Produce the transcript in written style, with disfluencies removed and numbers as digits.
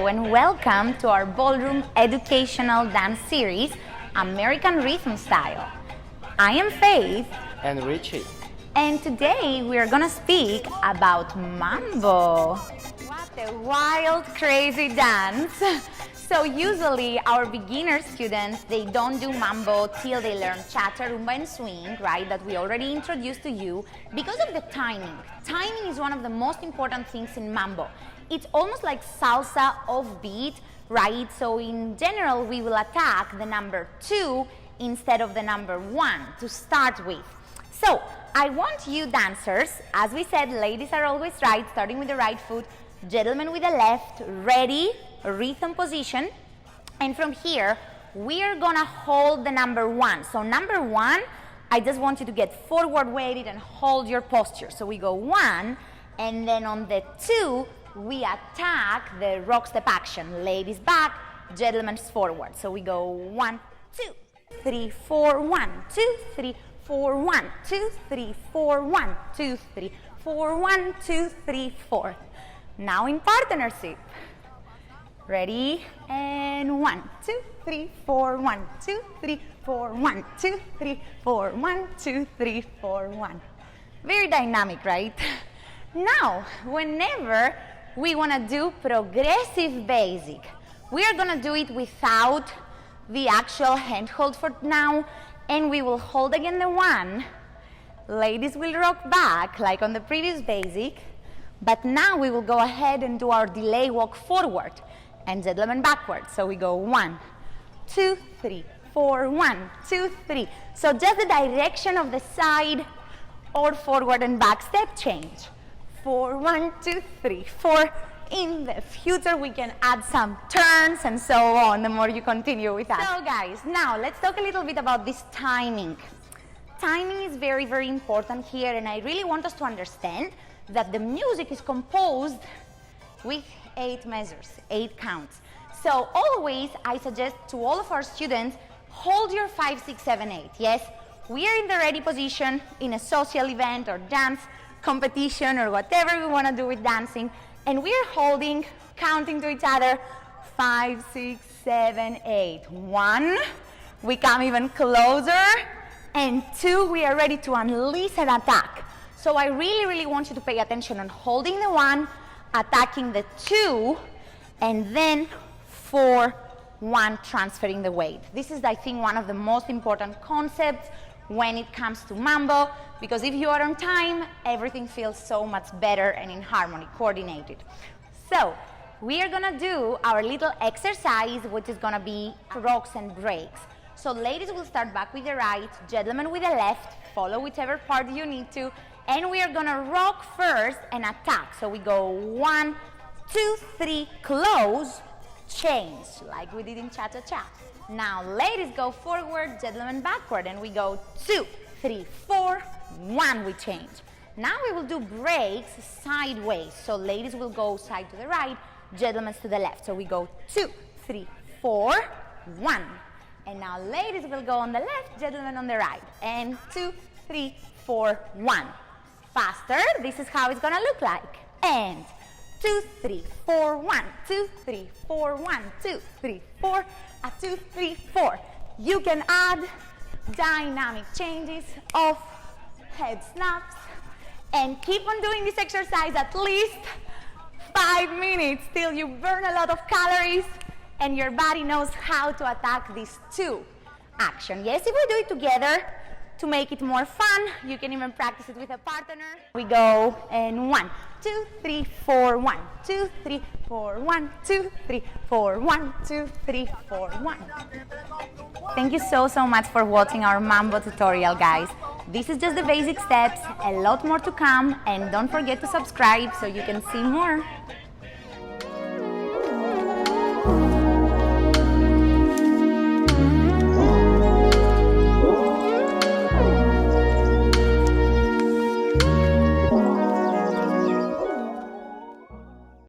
Hello and welcome to our ballroom educational dance series, American Rhythm Style. I am Faith. And Richie. And today we are gonna speak about Mambo. What a wild, crazy dance. So usually our beginner students, they don't do Mambo till they learn Cha-Cha, Rumba and Swing, right, that we already introduced to you, because of the timing. Timing is one of the most important things in Mambo. It's almost like salsa off beat, right? So in general, we will attack the number 2 instead of the number 1 to start with. So I want you dancers, as we said, ladies are always right, starting with the right foot, gentlemen with the left, ready, rhythm position, and from here we are gonna hold the number 1. So number 1, I just want you to get forward weighted and hold your posture. So we go 1, and then on the 2 we attack the rock step action. Ladies back, gentlemen forward. So we go 1, 2, 3, 4, 1, 2, 3, 4, 1, 2, 3, 4, 1, 2, 3, 4, 1, 2, 3, 4. Now in partnership. Ready? And 1, 2, 3, 4, 1, 2, 3, 4, 1, 2, 3, 4, 1, 2, 3, 4, 1. Very dynamic, right? Now, whenever we want to do progressive basic, we are going to do it without the actual hand hold for now, and we will hold again the 1. Ladies will rock back like on the previous basic, but now we will go ahead and do our delay walk forward and gentlemen backward. So we go 1, 2, 3, 4, 1, 2, 3. So just the direction of the side or forward and back step change. 4, 1, 2, 3, 4. In the future we can add some turns and so on the more you continue with that. So guys, now let's talk a little bit about this timing. Timing is very, very important here, and I really want us to understand that the music is composed with 8 measures, 8 counts. So always I suggest to all of our students, hold your 5, 6, 7, 8. Yes, we are in the ready position in a social event or dance competition or whatever we want to do with dancing, and we are holding, counting to each other, 5, 6, 7, 8. 1, we come even closer, and 2, we are ready to unleash an attack. So I really, really want you to pay attention on holding the 1, attacking the 2, and then 4, 1, transferring the weight. This is, I think, one of the most important concepts when it comes to Mambo, because if you are on time, everything feels so much better and in harmony, coordinated. So we are gonna do our little exercise, which is gonna be rocks and breaks. So ladies will start back with the right, gentlemen with the left, follow whichever part you need to, and we are gonna rock first and attack. So we go 1, 2, 3, close, change, like we did in Cha-Cha-Cha. Now ladies go forward, gentlemen backward, and we go 2, 3, 4, 1, we change. Now we will do breaks sideways. So ladies will go side to the right, gentlemen to the left. So we go 2, 3, 4, 1. And now ladies will go on the left, gentlemen on the right. And 2, 3, 4, 1. Faster, this is how it's gonna look like. And 2, 3, 4, 1, 2, 3, 4, 1, 2, 3, 4, 2, 3, 4. You can add dynamic changes of head snaps and keep on doing this exercise at least 5 minutes till you burn a lot of calories and your body knows how to attack these 2 actions. Yes, if we do it together, to make it more fun, you can even practice it with a partner. We go and 1, 2, 3, 4, 1, 2, 3, 4, 1, 2, 3, 4, 1, 2, 3, 4, 1. Thank you so much for watching our Mambo tutorial, guys. This is just the basic steps, a lot more to come, and don't forget to subscribe so you can see more.